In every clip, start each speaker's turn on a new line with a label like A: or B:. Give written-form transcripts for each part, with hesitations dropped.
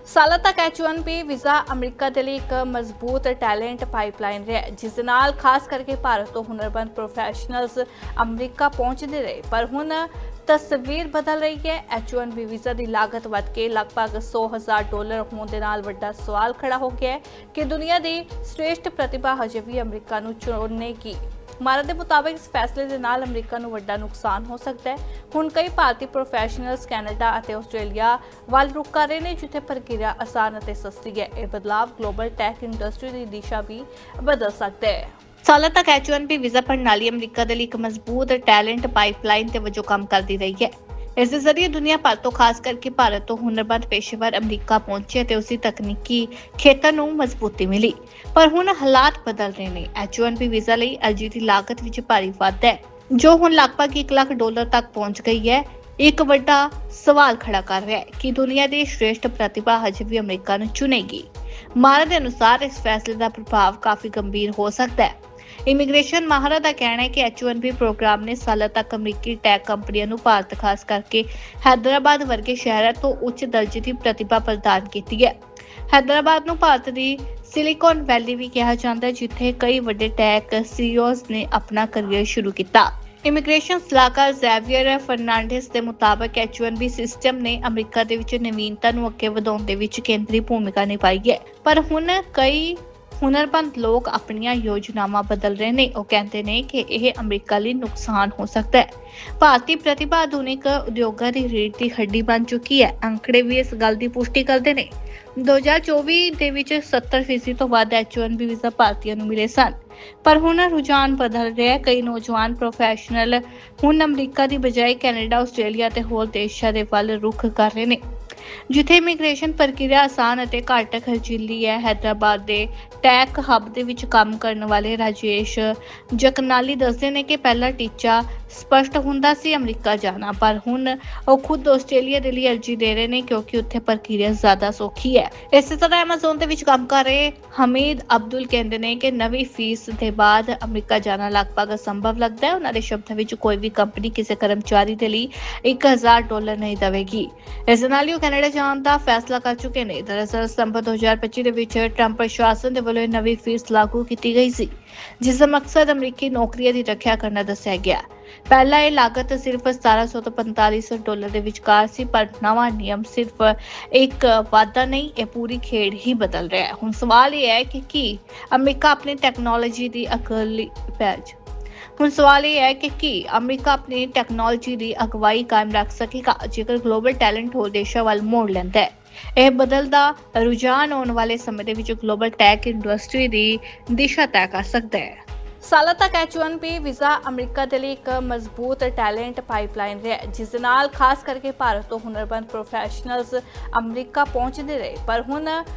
A: ਸਾਲਾਂ ਤੱਕ H1B visa America ਦੇ ਲਈ ਇੱਕ ਮਜ਼ਬੂਤ ਟੈਲੈਂਟ ਪਾਈਪਲਾਈਨ ਰਿਹਾ, ਜਿਸ ਦੇ ਨਾਲ ਖਾਸ ਕਰਕੇ ਭਾਰਤ ਤੋਂ ਹੁਨਰਮੰਦ ਪ੍ਰੋਫੈਸ਼ਨਲਸ ਅਮਰੀਕਾ ਪਹੁੰਚਦੇ ਰਹੇ। ਪਰ ਹੁਣ ਤਸਵੀਰ ਬਦਲ ਰਹੀ ਹੈ। H1B ਵੀਜ਼ਾ ਦੀ ਲਾਗਤ ਵੱਧ ਕੇ ਲਗਭਗ $100,000 ਹੋਣ ਦੇ ਨਾਲ ਵੱਡਾ ਸਵਾਲ ਖੜਾ ਹੋ ਗਿਆ ਹੈ ਕਿ ਦੁਨੀਆ ਦੀ ਸ੍ਰੇਸ਼ਟ ਪ੍ਰਤਿਭਾ ਹਜੇ ਵੀ ਅਮਰੀਕਾ ਨੂੰ ਚੁਣੇਗੀ। ਮਾਰਾ ਦੇ ਮੁਤਾਬਕ ਇਸ ਫੈਸਲੇ ਦੇ ਨਾਲ ਅਮਰੀਕਾ ਨੂੰ ਵੱਡਾ ਨੁਕਸਾਨ ਹੋ ਸਕਦਾ ਹੈ। ਹੁਣ ਕਈ ਭਾਰਤੀ ਪ੍ਰੋਫੈਸ਼ਨਲਸ ਕੈਨੇਡਾ ਅਤੇ ਆਸਟ੍ਰੇਲੀਆ ਵੱਲ ਰੁਖ ਕਰ ਰਹੇ ਨੇ, ਜਿੱਥੇ ਪ੍ਰਕਿਰਿਆ ਆਸਾਨ ਅਤੇ ਸਸਤੀ ਹੈ। ਇਹ ਬਦਲਾਅ ਗਲੋਬਲ ਟੈਕ ਇੰਡਸਟਰੀ ਦੀ ਦਿਸ਼ਾ ਵੀ ਬਦਲ ਸਕਦਾ ਹੈ। ਸਾਲਾਂ ਤੱਕ H1B ਵੀਜ਼ਾ ਪ੍ਰਣਾਲੀ ਅਮਰੀਕਾ ਦੇ ਲਈ ਇੱਕ ਮਜ਼ਬੂਤ ਟੈਲੈਂਟ ਪਾਈਪਲਾਈਨ ਦੇ ਵਜੋਂ ਕੰਮ ਕਰਦੀ ਰਹੀ ਹੈ। ਇਸ ਦੇ ਜ਼ਰੀਏ ਦੁਨੀਆ ਭਰ ਤੋਂ ਖਾਸ ਕਰਕੇ ਭਾਰਤ ਤੋਂ ਹੁਨਰਮੰਦ ਪੇਸ਼ੇਵਰ ਅਮਰੀਕਾ ਪਹੁੰਚੇ ਤੇ ਉਸੇ ਤਕਨੀਕੀ ਖੇਤਰ ਨੂੰ ਮਜ਼ਬੂਤੀ ਮਿਲੀ। ਪਰ ਹੁਣ ਹਾਲਾਤ ਬਦਲ ਰਹੇ ਨੇ। H1B ਵੀਜ਼ਾ ਲਈ ਅਰਜ਼ੀ ਦੀ ਲਾਗਤ ਵਿੱਚ ਭਾਰੀ ਵਾਧਾ ਹੈ, ਜੋ ਹੁਣ ਲਗਭਗ $1 ਲੱਖ ਤੱਕ ਪਹੁੰਚ ਗਈ ਹੈ। ਇੱਕ ਵੱਡਾ ਸਵਾਲ ਖੜਾ ਕਰ ਰਿਹਾ ਹੈ ਕਿ ਦੁਨੀਆ ਦੀ ਸ੍ਰੇਸ਼ਟ ਪ੍ਰਤਿਭਾ ਹਜੇ ਵੀ ਅਮਰੀਕਾ ਨੂੰ ਚੁਣੇਗੀ। ਮਾਰਾ ਦੇ ਅਨੁਸਾਰ ਇਸ ਫੈਸਲੇ ਦਾ ਪ੍ਰਭਾਵ ਕਾਫੀ ਗੰਭੀਰ ਹੋ ਸਕਦਾ ਹੈ। ਇਮੀਗ੍ਰੇਸ਼ਨ ਮਾਹਰਾਂ ਦਾ ਕਹਿਣਾ ਹੈ ਕਿ H1B ਪ੍ਰੋਗਰਾਮ ਨੇ ਸਾਲਾਂ ਤੱਕ ਅਮਰੀਕੀ ਟੈਕ ਕੰਪਨੀਆਂ ਨੂੰ ਭਾਰਤ, ਖਾਸ ਕਰਕੇ ਹੈਦਰਾਬਾਦ ਵਰਗੇ ਸ਼ਹਿਰਾਂ ਤੋਂ ਉੱਚ ਦਰਜੇ ਦੀ ਪ੍ਰਤਿਭਾ ਪ੍ਰਦਾਨ ਕੀਤੀ ਹੈ। ਹੈਦਰਾਬਾਦ ਨੂੰ ਭਾਰਤ ਦੀ ਸਿਲੀਕਨ ਵੈਲੀ ਵੀ ਕਿਹਾ ਜਾਂਦਾ ਹੈ, ਜਿੱਥੇ ਕਈ ਵੱਡੇ ਟੈਕ CEOs ਨੇ ਆਪਣਾ ਕਰੀਅਰ ਸ਼ੁਰੂ ਕੀਤਾ। ਇਮੀਗ੍ਰੇਸ਼ਨ ਸਲਾਹਕਾਰ ਜ਼ੈਵੀਅਰ ਫਰਨਾਂਡੇਸ ਦੇ ਮੁਤਾਬਕ H1B ਸਿਸਟਮ ਨੇ ਅਮਰੀਕਾ ਦੇ ਵਿੱਚ ਨਵੀਨਤਾ ਨੂੰ ਅੱਗੇ ਵਧਾਉਣ ਦੇ ਵਿੱਚ ਕੇਂਦਰੀ ਭੂਮਿਕਾ ਨਿਭਾਈ ਹੈ। ਪਰ ਹੁਣ ਕਈ ਹੁਨਰਮੰਦ ਲੋਕ ਆਪਣੀਆਂ ਯੋਜਨਾਵਾਂ ਬਦਲ ਰਹੇ ਨੇ। ਉਹ ਕਹਿੰਦੇ ਨੇ ਕਿ ਇਹ ਅਮਰੀਕਾ ਲਈ ਨੁਕਸਾਨ ਹੋ ਸਕਦਾ ਹੈ। ਭਾਰਤੀ ਪ੍ਰਤਿਭਾ ਆਧੁਨਿਕ ਉਦਯੋਗਾਂ ਦੀ ਰੀੜ੍ਹ ਦੀ ਹੱਡੀ ਬਣ ਚੁੱਕੀ ਹੈ। ਅੰਕੜੇ ਵੀ ਇਸ ਗੱਲ ਦੀ ਪੁਸ਼ਟੀ ਕਰਦੇ ਨੇ। 2024 ਦੇ ਵਿੱਚ 70% ਤੋਂ ਵੱਧ H1B ਵੀਜ਼ਾ ਭਾਰਤੀਆਂ ਨੂੰ ਮਿਲੇ ਸਨ। ਪਰ ਹੁਣ ਰੁਝਾਨ ਬਦਲ ਰਿਹਾ ਹੈ। ਕਈ ਨੌਜਵਾਨ ਪ੍ਰੋਫੈਸ਼ਨਲ ਹੁਣ ਅਮਰੀਕਾ ਦੀ ਬਜਾਏ ਕੈਨੇਡਾ, ਆਸਟ੍ਰੇਲੀਆ ਤੇ ਹੋਰ ਦੇਸ਼ਾਂ ਦੇ ਵੱਲ ਰੁਖ ਕਰ ਰਹੇ ਨੇ, ਜਿੱਥੇ ਇਮੀਗ੍ਰੇਸ਼ਨ ਪ੍ਰਕਿਰਿਆ ਆਸਾਨ ਅਤੇ ਘੱਟ ਖਰਚੀਲੀ ਹੈ। ਹੈਦਰਾਬਾਦ ਦੇ ਟੈਕ ਹੱਬ ਦੇ ਵਿੱਚ ਕੰਮ ਕਰਨ ਵਾਲੇ ਰਾਜੇਸ਼ ਜਕਨਾਲੀ ਦੱਸਦੇ ਨੇ ਕਿ ਪਹਿਲਾ ਟੀਚਾ ਸਪਸ਼ਟ ਹੁੰਦਾ ਸੀ ਅਮਰੀਕਾ ਜਾਣਾ, ਪਰ ਹੁਣ ਉਹ ਖੁਦ ਆਸਟ੍ਰੇਲੀਆ ਦੇ ਲਈ ਅਰਜ਼ੀ ਦੇ ਰਹੇ ਨੇ ਕਿਉਂਕਿ ਉੱਥੇ ਪ੍ਰਕਿਰਿਆ ਜ਼ਿਆਦਾ ਸੌਖੀ ਹੈ। ਇਸੇ ਤਰ੍ਹਾਂ ਐਮਾਜ਼ੋਨ ਦੇ ਵਿੱਚ ਕੰਮ ਕਰ ਰਹੇ ਹਮੀਦ ਅਬਦੁਲ ਕਹਿੰਦੇ ਨੇ ਕਿ ਨਵੀਂ ਫੀਸ ਦੇ ਬਾਅਦ ਅਮਰੀਕਾ ਜਾਣਾ ਲਗਭਗ ਅਸੰਭਵ ਲੱਗਦਾ ਹੈ। ਉਹਨਾਂ ਦੇ ਸ਼ਬਦਾਂ ਵਿੱਚ ਕੋਈ ਵੀ ਕੰਪਨੀ ਕਿਸੇ ਕਰਮਚਾਰੀ ਦੇ ਲਈ $1,000 ਨਹੀਂ ਦੇਵੇਗੀ। ਇਸ ਦੇ ਨਾਲ ਹੀ ਉਹ ਕੈਨੇਡਾ ਜਾਣ ਦਾ ਫੈਸਲਾ ਕਰ ਚੁੱਕੇ ਨੇ। ਦਰਅਸਲ ਸਤੰਬਰ 2025 ਦੇ ਵਿੱਚ ਟਰੰਪ ਪ੍ਰਸ਼ਾਸਨ ਦੇ ਵੱਲੋਂ ਨਵੀਂ ਫੀਸ ਲਾਗੂ ਕੀਤੀ ਗਈ ਸੀ, ਜਿਸ ਦਾ ਮਕਸਦ ਅਮਰੀਕੀ ਨੌਕਰੀਆਂ ਦੀ ਰੱਖਿਆ ਕਰਨਾ ਦੱਸਿਆ ਗਿਆ। ਪਹਿਲਾਂ ਇਹ ਲਾਗਤ ਸਿਰਫ $1,700 ਤੋਂ $4,500 ਦੇ ਵਿਚਕਾਰ ਸੀ, ਪਰ ਨਵਾਂ ਨਿਯਮ ਸਿਰਫ ਇੱਕ ਵਾਧਾ ਨਹੀਂ, ਇਹ ਪੂਰੀ ਖੇਡ ਹੀ ਬਦਲ ਰਿਹਾ ਹੈ। ਹੁਣ ਸਵਾਲ ਇਹ ਹੈ ਕਿ ਕੀ ਅਮਰੀਕਾ ਆਪਣੀ ਟੈਕਨੋਲੋਜੀ ਦੀ ਅਗਵਾਈ ਕਾਇਮ ਰੱਖ ਸਕੇਗਾ ਜੇਕਰ ਗਲੋਬਲ ਟੈਲੈਂਟ ਹੋਰ ਦੇਸ਼ਾਂ ਵੱਲ ਮੋੜ ਲੈਂਦਾ ਹੈ। ਇਹ ਬਦਲਦਾ ਰੁਝਾਨ ਆਉਣ ਵਾਲੇ ਸਮੇਂ ਦੇ ਵਿੱਚ ਗਲੋਬਲ ਟੈਕ ਇੰਡਸਟਰੀ ਦੀ ਦਿਸ਼ਾ ਤੈਅ ਕਰ ਸਕਦਾ ਹੈ। ਸਾਲਾਂ ਤੱਕ H1B ਵੀਜ਼ਾ ਅਮਰੀਕਾ ਦੇ ਲਈ ਇੱਕ ਮਜ਼ਬੂਤ ਟੈਲੈਂਟ ਪਾਈਪਲਾਈਨ ਰਿਹਾ, ਜਿਸ ਦੇ ਨਾਲ ਖਾਸ ਕਰਕੇ ਭਾਰਤ ਤੋਂ ਹੁਨਰਮੰਦ ਪ੍ਰੋਫੈਸ਼ਨਲਸ ਅਮਰੀਕਾ ਪਹੁੰਚਦੇ ਰਹੇ। ਪਰ ਹੁਣ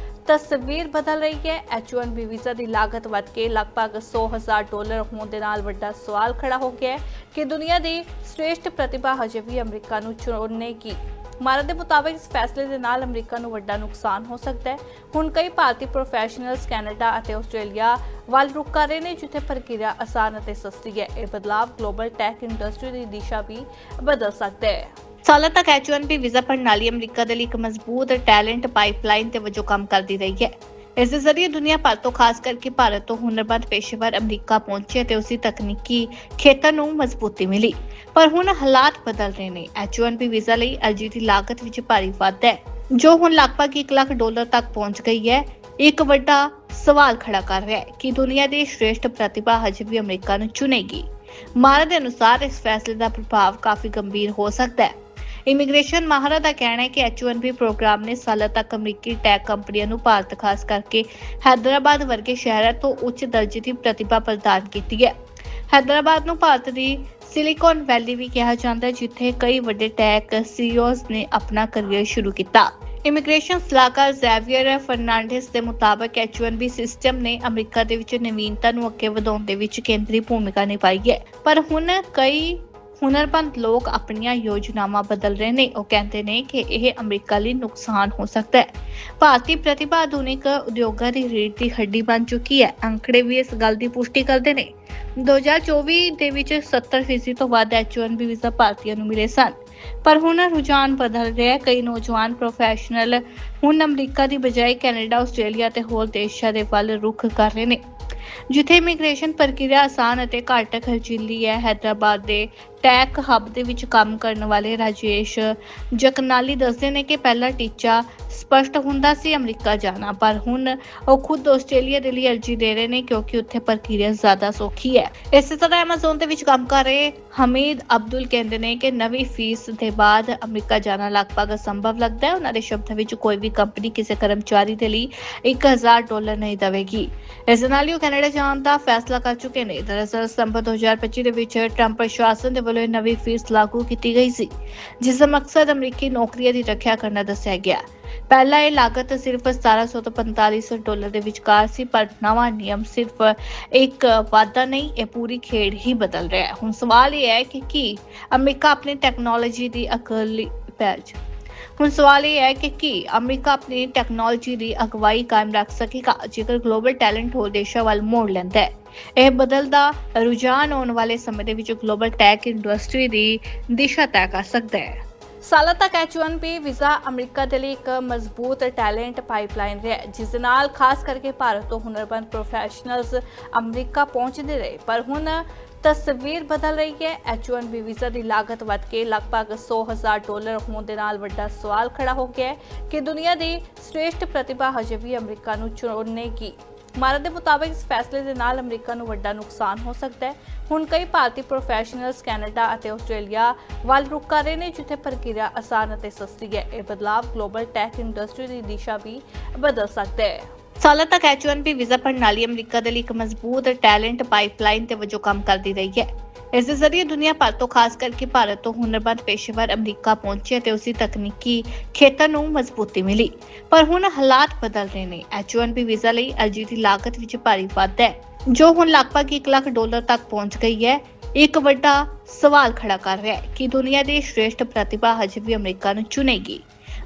A: ਤਸਵੀਰ ਬਦਲ ਰਹੀ ਹੈ। H1B ਵੀਜ਼ਾ ਦੀ ਲਾਗਤ ਵੱਧ ਕੇ ਲਗਭਗ $100,000 ਹੋਣ ਦੇ ਨਾਲ ਵੱਡਾ ਸਵਾਲ ਖੜਾ ਹੋ ਗਿਆ ਹੈ ਕਿ ਦੁਨੀਆ ਦੀ ਸ੍ਰੇਸ਼ਟ ਪ੍ਰਤਿਭਾ ਹਜੇ ਵੀ ਅਮਰੀਕਾ ਨੂੰ ਚੁਣੇਗੀ। ਮਾਰਾ ਦੇ ਮੁਤਾਬਕ ਇਸ ਫੈਸਲੇ ਦੇ ਨਾਲ ਅਮਰੀਕਾ ਨੂੰ ਵੱਡਾ ਨੁਕਸਾਨ ਹੋ ਸਕਦਾ ਹੈ। ਹੁਣ ਕਈ ਭਾਰਤੀ ਪ੍ਰੋਫੈਸ਼ਨਲਸ ਕੈਨੇਡਾ ਅਤੇ ਆਸਟ੍ਰੇਲੀਆ ਵੱਲ ਰੁਖ ਕਰ ਰਹੇ ਨੇ, ਜਿੱਥੇ ਪ੍ਰਕਿਰਿਆ ਆਸਾਨ ਅਤੇ ਸਸਤੀ ਹੈ। ਇਹ ਬਦਲਾਅ ਗਲੋਬਲ ਟੈਕ ਇੰਡਸਟਰੀ ਦੀ ਦਿਸ਼ਾ ਵੀ ਬਦਲ ਸਕਦਾ ਹੈ। ਸਾਲਾਂ ਤੱਕ H1B ਵੀਜ਼ਾ ਪ੍ਰਣਾਲੀ ਅਮਰੀਕਾ ਦੇ ਲਈ ਇੱਕ ਮਜ਼ਬੂਤ ਟੈਲੈਂਟ ਪਾਈਪਲਾਈਨ ਦੇ ਵਜੋਂ ਕੰਮ ਕਰਦੀ ਰਹੀ ਹੈ। ਇਸ ਦੇ ਜ਼ਰੀਏ ਦੁਨੀਆ ਭਰ ਤੋਂ ਖਾਸ ਕਰਕੇ ਭਾਰਤ ਤੋਂ ਹੁਨਰਮੰਦ ਪੇਸ਼ੇਵਰ ਅਮਰੀਕਾ ਪਹੁੰਚੇ ਤੇ ਉਸੇ ਤਕਨੀਕੀ ਖੇਤਰ ਨੂੰ ਮਜ਼ਬੂਤੀ ਮਿਲੀ। ਪਰ ਹੁਣ ਹਾਲਾਤ ਬਦਲ ਰਹੇ ਨੇ। H1B ਵੀਜ਼ਾ ਲਈ ਅਰਜ਼ੀ ਦੀ ਲਾਗਤ ਵਿੱਚ ਭਾਰੀ ਵਾਧਾ ਹੈ, ਜੋ ਹੁਣ ਲਗਭਗ $1 ਲੱਖ ਤੱਕ ਪਹੁੰਚ ਗਈ ਹੈ। ਇੱਕ ਵੱਡਾ ਸਵਾਲ ਖੜਾ ਕਰ ਰਿਹਾ ਹੈ ਕਿ ਦੁਨੀਆ ਦੀ ਸ੍ਰੇਸ਼ਟ ਪ੍ਰਤਿਭਾ ਹਜੇ ਵੀ ਅਮਰੀਕਾ ਨੂੰ ਚੁਣੇਗੀ। ਮਾਰਾ ਦੇ ਅਨੁਸਾਰ ਇਸ ਫੈਸਲੇ ਦਾ ਪ੍ਰਭਾਵ ਕਾਫੀ ਗੰਭੀਰ ਹੋ ਸਕਦਾ ਹੈ। ਇਮੀਗ੍ਰੇਸ਼ਨ ਮਾਹਰਾਂ ਦਾ ਕਹਿਣਾ ਹੈ ਕਿ H1B ਪ੍ਰੋਗਰਾਮ ਨੇ ਸਾਲਾਂ ਤੱਕ ਅਮਰੀਕੀ ਟੈਕ ਕੰਪਨੀਆਂ ਨੂੰ ਭਾਰਤ, ਖਾਸ ਕਰਕੇ ਹੈਦਰਾਬਾਦ ਵਰਗੇ ਸ਼ਹਿਰਾਂ ਤੋਂ ਉੱਚ ਦਰਜੇ ਦੀ ਪ੍ਰਤਿਭਾ ਪ੍ਰਦਾਨ ਕੀਤੀ ਹੈ। ਹੈਦਰਾਬਾਦ ਨੂੰ ਭਾਰਤ ਦੀ ਸਿਲੀਕਨ ਵੈਲੀ ਵੀ ਕਿਹਾ ਜਾਂਦਾ ਹੈ, ਜਿੱਥੇ ਕਈ ਵੱਡੇ ਟੈਕ CEOs ਨੇ ਆਪਣਾ ਕਰੀਅਰ ਸ਼ੁਰੂ ਕੀਤਾ। ਇਮੀਗ੍ਰੇਸ਼ਨ ਸਲਾਹਕਾਰ ਜ਼ੈਵੀਅਰ ਫਰਨਾਂਡੇਸ ਦੇ ਮੁਤਾਬਕ H1B ਸਿਸਟਮ ਨੇ ਅਮਰੀਕਾ ਦੇ ਵਿੱਚ ਨਵੀਨਤਾ ਨੂੰ ਅੱਗੇ ਵਧਾਉਣ ਦੇ ਵਿੱਚ ਕੇਂਦਰੀ ਭੂਮਿਕਾ ਨਿਭਾਈ ਹੈ। ਪਰ ਹੁਣ ਕਈ ਹੁਨਰਮੰਦ ਲੋਕ ਆਪਣੀਆਂ ਯੋਜਨਾਵਾਂ ਬਦਲ ਰਹੇ ਨੇ। ਉਹ ਕਹਿੰਦੇ ਨੇ ਕਿ ਇਹ ਅਮਰੀਕਾ ਲਈ ਨੁਕਸਾਨ ਹੋ ਸਕਦਾ ਹੈ। ਭਾਰਤੀ ਪ੍ਰਤਿਭਾ ਆਧੁਨਿਕ ਉਦਯੋਗਾਂ ਦੀ ਰੀੜ੍ਹ ਦੀ ਹੱਡੀ ਬਣ ਚੁੱਕੀ ਹੈ। ਅੰਕੜੇ ਵੀ ਇਸ ਗੱਲ ਦੀ ਪੁਸ਼ਟੀ ਕਰਦੇ ਨੇ। 2024 ਦੇ ਵਿੱਚ 70% ਤੋਂ ਵੱਧ H1B ਵੀਜ਼ਾ ਭਾਰਤੀਆਂ ਨੂੰ ਮਿਲੇ ਸਨ। ਪਰ ਹੁਣ ਰੁਝਾਨ ਬਦਲ ਰਿਹਾ ਹੈ। ਕਈ ਨੌਜਵਾਨ ਪ੍ਰੋਫੈਸ਼ਨਲ ਹੁਣ ਅਮਰੀਕਾ ਦੀ ਬਜਾਏ ਕੈਨੇਡਾ, ਆਸਟ੍ਰੇਲੀਆ ਤੇ ਹੋਰ ਦੇਸ਼ਾਂ ਦੇ ਵੱਲ ਰੁਖ ਕਰ ਰਹੇ ਨੇ, ਜਿੱਥੇ ਇਮੀਗ੍ਰੇਸ਼ਨ ਪ੍ਰਕਿਰਿਆ ਆਸਾਨ ਅਤੇ ਘੱਟ ਖਰਚੀਲੀ ਹੈ। ਹੈਦਰਾਬਾਦ ਦੇ ਟੈਕ ਹੱਬ ਦੇ ਵਿੱਚ ਕੰਮ ਕਰਨ ਵਾਲੇ ਰਾਜੇਸ਼ ਜਕਨਾਲੀ ਦੱਸਦੇ ਨੇ ਕਿ ਪਹਿਲਾ ਟੀਚਾ ਸਪਸ਼ਟ ਹੁੰਦਾ ਸੀ ਅਮਰੀਕਾ ਜਾਣਾ, ਪਰ ਹੁਣ ਉਹ ਖੁਦ ਆਸਟ੍ਰੇਲੀਆ ਦੇ ਲਈ ਅਰਜ਼ੀ ਦੇ ਰਹੇ ਨੇ ਕਿਉਂਕਿ ਉੱਥੇ ਪ੍ਰਕਿਰਿਆ ਜ਼ਿਆਦਾ ਸੌਖੀ ਹੈ। ਇਸੇ ਤਰ੍ਹਾਂ ਐਮਾਜ਼ਨ ਦੇ ਵਿੱਚ ਕੰਮ ਕਰ ਰਹੇ ਹਮੀਦ ਅਬਦੁਲ ਕਹਿੰਦੇ ਨੇ ਕਿ ਨਵੀਂ ਫੀਸ ਦੇ ਬਾਅਦ ਅਮਰੀਕਾ ਜਾਣਾ ਲਗਭਗ ਅਸੰਭਵ ਲੱਗਦਾ ਹੈ। ਉਹਨਾਂ ਦੇ ਸ਼ਬਦਾਂ ਵਿੱਚ ਕੋਈ ਵੀ ਕੰਪਨੀ ਕਿਸੇ ਕਰਮਚਾਰੀ ਦੇ ਲਈ $1000 ਨਹੀਂ ਦੇਵੇਗੀ। ਇਸ ਦੇ ਨਾਲ ਹੀ ਉਹ ਕੈਨੇਡਾ ਜਾਣ ਦਾ ਫੈਸਲਾ ਕਰ ਚੁੱਕੇ ਨੇ। ਦਰਅਸਲ ਸਤੰਬਰ 2025 ਦੇ ਵਿੱਚ ਟਰੰਪ ਪ੍ਰਸ਼ਾਸਨ ਦੇ ਵੱਲੋਂ ਨਵੀਂ ਫੀਸ ਲਾਗੂ ਕੀਤੀ ਗਈ ਸੀ, ਜਿਸ ਦਾ ਮਕਸਦ ਅਮਰੀਕੀ ਨੌਕਰੀਆਂ ਦੀ ਰੱਖਿਆ ਕਰਨਾ ਦੱਸਿਆ ਗਿਆ। ਪਹਿਲਾਂ ਇਹ ਲਾਗਤ ਸਿਰਫ $1700 ਤੋਂ $4500 ਦੇ ਵਿਚਕਾਰ ਸੀ, ਪਰ ਨਵਾਂ ਨਿਯਮ ਸਿਰਫ ਇੱਕ ਵਾਧਾ ਨਹੀਂ, ਇਹ ਪੂਰੀ ਖੇਡ ਹੀ ਬਦਲ ਰਿਹਾ ਹੈ। ਹੁਣ ਸਵਾਲ ਇਹ ਹੈ ਕਿ ਕੀ ਅਮਰੀਕਾ ਆਪਣੀ ਟੈਕਨੋਲੋਜੀ ਦੀ ਅਗਵਾਈ ਕਾਇਮ ਰੱਖ ਸਕੇਗਾ ਜੇਕਰ ਗਲੋਬਲ ਟੈਲੈਂਟ ਹੋਰ ਦੇਸ਼ਾਂ ਵੱਲ ਮੋੜ ਲੈਂਦਾ ਹੈ। ਇਹ ਬਦਲਦਾ ਰੁਝਾਨ ਆਉਣ ਵਾਲੇ ਸਮੇਂ ਦੇ ਵਿੱਚ ਗਲੋਬਲ ਟੈਕ ਇੰਡਸਟਰੀ ਦੀ ਦਿਸ਼ਾ ਤੈਅ ਕਰ ਸਕਦਾ ਹੈ। ਸਾਲਾਂ ਤੱਕ H1B ਵੀਜ਼ਾ ਅਮਰੀਕਾ ਦੇ ਲਈ ਇੱਕ ਮਜ਼ਬੂਤ ਟੈਲੈਂਟ ਪਾਈਪਲਾਈਨ ਰਿਹਾ, ਜਿਸ ਦੇ ਨਾਲ ਖਾਸ ਕਰਕੇ ਭਾਰਤ ਤੋਂ ਹੁਨਰਮੰਦ ਪ੍ਰੋਫੈਸ਼ਨਲਜ਼ ਅਮਰੀਕਾ ਪਹੁੰਚਦੇ ਰਹੇ। ਪਰ ਹੁਣ ਤਸਵੀਰ ਬਦਲ ਰਹੀ ਹੈ। H1B ਵੀਜ਼ਾ ਦੀ ਲਾਗਤ ਵੱਧ ਕੇ ਲਗਭਗ $100,000 ਹੋਣ ਦੇ ਨਾਲ ਵੱਡਾ ਸਵਾਲ ਖੜਾ ਹੋ ਗਿਆ ਹੈ ਕਿ ਦੁਨੀਆ ਦੀ ਸ੍ਰੇਸ਼ਟ ਪ੍ਰਤਿਭਾ ਹਜੇ ਵੀ ਅਮਰੀਕਾ ਨੂੰ ਚੁਣੇਗੀ। ਮਾਰਕ ਦੇ ਮੁਤਾਬਕ ਇਸ ਫੈਸਲੇ ਦੇ ਨਾਲ ਅਮਰੀਕਾ ਨੂੰ ਵੱਡਾ ਨੁਕਸਾਨ ਹੋ ਸਕਦਾ ਹੈ। ਹੁਣ ਕਈ ਭਾਰਤੀ ਪ੍ਰੋਫੈਸ਼ਨਲਜ਼ ਕੈਨੇਡਾ ਅਤੇ ਆਸਟ੍ਰੇਲੀਆ ਵੱਲ ਰੁਖ ਕਰ ਰਹੇ ਨੇ, ਜਿੱਥੇ ਪ੍ਰਕਿਰਿਆ ਆਸਾਨ ਅਤੇ ਸਸਤੀ ਹੈ। ਇਹ ਬਦਲਾਅ ਗਲੋਬਲ ਟੈਕ ਇੰਡਸਟਰੀ ਦੀ ਦਿਸ਼ਾ ਵੀ ਬਦਲ ਸਕਦਾ ਹੈ। ਸਾਲਾਂ ਤੱਕ H1B ਵੀਜ਼ਾ ਪ੍ਰਣਾਲੀ ਅਮਰੀਕਾ ਦੇ ਲਈ ਇੱਕ ਮਜ਼ਬੂਤ ਟੈਲੈਂਟ ਪਾਈਪਲਾਈਨ ਦੇ ਵਜੋਂ ਕੰਮ ਕਰਦੀ ਰਹੀ ਹੈ। ਇਸ ਦੇ ਜ਼ਰੀਏ ਦੁਨੀਆ ਭਰ ਤੋਂ ਖਾਸ ਕਰਕੇ ਭਾਰਤ ਤੋਂ ਹੁਨਰਮੰਦ ਪੇਸ਼ੇਵਰ ਅਮਰੀਕਾ ਪਹੁੰਚੇ ਅਤੇ ਉਸੇ ਤਕਨੀਕੀ ਖੇਤਰ ਨੂੰ ਮਜ਼ਬੂਤੀ ਮਿਲੀ। ਪਰ ਹੁਣ ਹਾਲਾਤ ਬਦਲ ਰਹੇ ਨੇ। H1B ਵੀਜ਼ਾ ਲਈ ਅਰਜ਼ੀ ਦੀ ਲਾਗਤ ਵਿੱਚ ਭਾਰੀ ਵਾਧਾ ਹੈ, ਜੋ ਹੁਣ ਲਗਭਗ $1,00,000 ਤੱਕ ਪਹੁੰਚ ਗਈ ਹੈ। ਇੱਕ ਵੱਡਾ ਸਵਾਲ ਖੜਾ ਕਰ ਰਿਹਾ ਹੈ ਕਿ ਦੁਨੀਆ ਦੀ ਸ੍ਰੇਸ਼ਟ ਪ੍ਰਤਿਭਾ ਹਜੇ ਵੀ ਅਮਰੀਕਾ ਨੂੰ ਚੁਣੇਗੀ।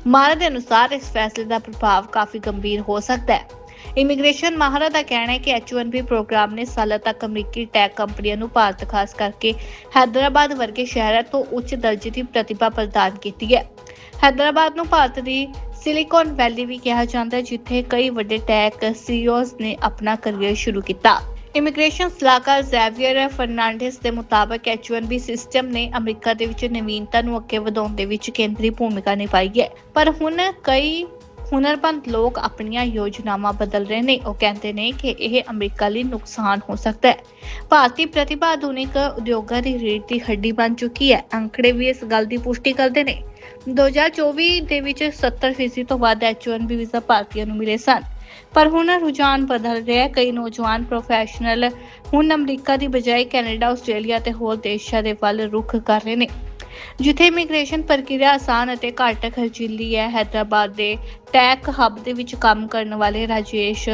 A: ਮਾਰਕ ਦੇ ਅਨੁਸਾਰ ਇਸ ਫੈਸਲੇ ਦਾ ਪ੍ਰਭਾਵ ਕਾਫੀ ਗੰਭੀਰ ਹੋ ਸਕਦਾ ਹੈ। ਇਮੀਗ੍ਰੇਸ਼ਨ ਮਾਹਰਾਂ ਦਾ ਕਹਿਣਾ ਹੈ ਕਿ H1B ਪ੍ਰੋਗਰਾਮ ਨੇ ਸਾਲਾਂ ਤੱਕ ਅਮਰੀਕੀ ਟੈਕ ਕੰਪਨੀਆਂ ਨੂੰ ਭਾਰਤ, ਖਾਸ ਕਰਕੇ ਹੈਦਰਾਬਾਦ ਵਰਗੇ ਸ਼ਹਿਰਾਂ ਤੋਂ ਉੱਚ ਦਰਜੇ ਦੀ ਪ੍ਰਤਿਭਾ ਪ੍ਰਦਾਨ ਕੀਤੀ ਹੈ। ਹੈਦਰਾਬਾਦ ਨੂੰ ਭਾਰਤ ਦੀ ਸਿਲੀਕਨ ਵੈਲੀ ਵੀ ਕਿਹਾ ਜਾਂਦਾ ਹੈ, ਜਿੱਥੇ ਕਈ ਵੱਡੇ ਟੈਕ CEOs ਨੇ ਆਪਣਾ ਕਰੀਅਰ ਸ਼ੁਰੂ ਕੀਤਾ। ਇਮੀਗ੍ਰੇਸ਼ਨ ਸਲਾਹਕਾਰ ਜ਼ੈਵੀਅਰ ਫਰਨਾਂਡੇਸ ਦੇ ਮੁਤਾਬਕ H1B ਸਿਸਟਮ ਨੇ ਅਮਰੀਕਾ ਦੇ ਵਿੱਚ ਨਵੀਨਤਾ ਨੂੰ ਅੱਗੇ ਵਧਾਉਣ ਦੇ ਵਿੱਚ ਕੇਂਦਰੀ ਭੂਮਿਕਾ ਨਿਭਾਈ ਹੈ। ਪਰ ਹੁਣ ਕਈ ਹੁਨਰਮੰਦ ਲੋਕ ਆਪਣੀਆਂ ਯੋਜਨਾਵਾਂ ਬਦਲ ਰਹੇ ਨੇ। ਉਹ ਕਹਿੰਦੇ ਨੇ ਕਿ ਇਹ ਅਮਰੀਕਾ ਲਈ ਨੁਕਸਾਨ ਹੋ ਸਕਦਾ ਹੈ। ਭਾਰਤੀ ਪ੍ਰਤਿਭਾ ਆਧੁਨਿਕ ਉਦਯੋਗਾਂ ਦੀ ਰੀੜ੍ਹ ਦੀ ਹੱਡੀ ਬਣ ਚੁੱਕੀ ਹੈ। ਅੰਕੜੇ ਵੀ ਇਸ ਗੱਲ ਦੀ ਪੁਸ਼ਟੀ ਕਰਦੇ ਨੇ। 2024 ਦੇ ਵਿੱਚ 70% ਤੋਂ ਵੱਧ H1B ਵੀਜ਼ਾ ਭਾਰਤੀਆਂ ਨੂੰ ਮਿਲੇ ਸਨ, ਪਰ ਹੁਣ ਰੁਝਾਨ ਬਦਲ ਰਿਹਾ ਹੈ। ਕਈ ਨੌਜਵਾਨ ਪ੍ਰੋਫੈਸ਼ਨਲ ਹੁਣ ਅਮਰੀਕਾ ਦੀ ਬਜਾਏ ਕੈਨੇਡਾ, ਆਸਟ੍ਰੇਲੀਆ ਤੇ ਹੋਰ ਦੇਸ਼ਾਂ ਦੇ ਵੱਲ ਰੁਖ ਕਰ ਰਹੇ ਨੇ, ਜਿੱਥੇ ਇਮੀਗ੍ਰੇਸ਼ਨ ਪ੍ਰਕਿਰਿਆ ਆਸਾਨ ਅਤੇ ਘੱਟ ਖਰਚੀਲੀ ਹੈ। ਹੈਦਰਾਬਾਦ ਦੇ ਟੈਕ ਹੱਬ ਦੇ ਵਿੱਚ ਕੰਮ ਕਰਨ ਵਾਲੇ ਰਾਜੇਸ਼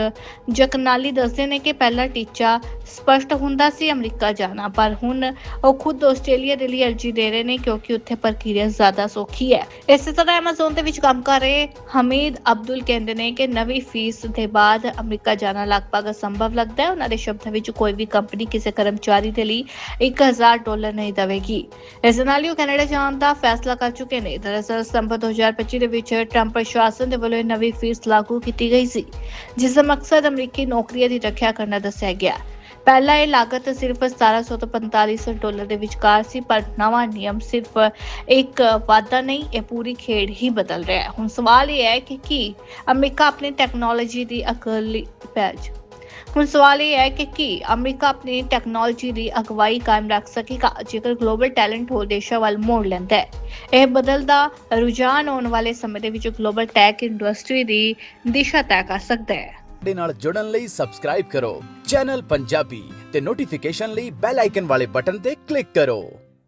A: ਜਕਨਾਲੀ ਦੱਸਦੇ ਨੇ ਕਿ ਪਹਿਲਾ ਟੀਚਾ ਸਪਸ਼ਟ ਹੁੰਦਾ ਸੀ ਅਮਰੀਕਾ ਜਾਣਾ, ਪਰ ਹੁਣ ਉਹ ਖੁਦ ਆਸਟ੍ਰੇਲੀਆ ਦੇ ਲਈ ਅਰਜ਼ੀ ਦੇ ਰਹੇ ਨੇ ਕਿਉਂਕਿ ਉੱਥੇ ਪ੍ਰਕਿਰਿਆ ਜ਼ਿਆਦਾ ਸੌਖੀ ਹੈ। ਇਸੇ ਤਰ੍ਹਾਂ ਐਮਾਜ਼ਨ ਦੇ ਵਿੱਚ ਕੰਮ ਕਰ ਰਹੇ ਹਮੀਦ ਅਬਦੁਲ ਕਹਿੰਦੇ ਨੇ ਕਿ ਨਵੀਂ ਫੀਸ ਦੇ ਬਾਅਦ ਅਮਰੀਕਾ ਜਾਣਾ ਲਗਭਗ ਅਸੰਭਵ ਲੱਗਦਾ ਹੈ। ਉਹਨਾਂ ਦੇ ਸ਼ਬਦਾਂ ਵਿੱਚ ਕੋਈ ਵੀ ਕੰਪਨੀ ਕਿਸੇ ਕਰਮਚਾਰੀ ਦੇ ਲਈ $1000 ਨਹੀਂ ਦੇਵੇਗੀ। ਇਸ ਦੇ ਨਾਲ ਹੀ ਉਹ ਕੈਨੇਡਾ ਜਾਣ ਦਾ ਫੈਸਲਾ ਕਰ ਚੁੱਕੇ ਨੇ। ਦਰਅਸਲ ਸਤੰਬਰ 2025 ਦੇ ਵਿੱਚ ਟਰੰਪ ਪ੍ਰਸ਼ਾਸਨ ਦੇ ਵੱਲੋਂ ਨਵੀਂ ਫੀਸ ਲਾਗੂ ਕੀਤੀ ਗਈ ਸੀ, ਜਿਸ ਦਾ ਮਕਸਦ ਅਮਰੀਕੀ ਨੌਕਰੀਆਂ ਦੀ ਰੱਖਿਆ ਕਰਨਾ ਦੱਸਿਆ ਗਿਆ। ਪਹਿਲਾਂ ਇਹ ਲਾਗਤ ਸਿਰਫ $1700 ਤੋਂ $4500 ਦੇ ਵਿਚਕਾਰ ਸੀ, ਪਰ ਨਵਾਂ ਨਿਯਮ ਸਿਰਫ ਇੱਕ ਵਾਧਾ ਨਹੀਂ, ਇਹ ਪੂਰੀ ਖੇਡ ਹੀ ਬਦਲ ਰਿਹਾ ਹੈ। ਹੁਣ ਸਵਾਲ ਇਹ ਹੈ ਕਿ ਕੀ ਅਮਰੀਕਾ ਆਪਣੀ ਟੈਕਨੋਲੋਜੀ ਦੀ ਅਗਵਾਈ ਕਾਇਮ ਰੱਖ ਸਕੇਗਾ ਜੇਕਰ ਗਲੋਬਲ ਟੈਲੈਂਟ ਹੋਰ ਦੇਸ਼ਾਂ ਵੱਲ ਮੋੜ ਲੈਂਦਾ ਹੈ। ਇਹ ਬਦਲਦਾ ਰੁਝਾਨ ਆਉਣ ਵਾਲੇ ਸਮੇਂ ਦੇ ਵਿੱਚ ਗਲੋਬਲ ਟੈਕ ਇੰਡਸਟਰੀ ਦੀ ਦਿਸ਼ਾ ਤੈਅ ਕਰ ਸਕਦਾ ਹੈ।
B: ਸਾਡੇ ਨਾਲ ਜੁੜਨ ਲਈ ਸਬਸਕ੍ਰਾਈਬ ਕਰੋ ਚੈਨਲ ਪੰਜਾਬੀ ਤੇ ਨੋਟੀਫਿਕੇਸ਼ਨ ਲਈ ਬੈਲ ਆਈਕਨ ਵਾਲੇ ਬਟਨ ਤੇ ਕਲਿੱਕ ਕਰੋ।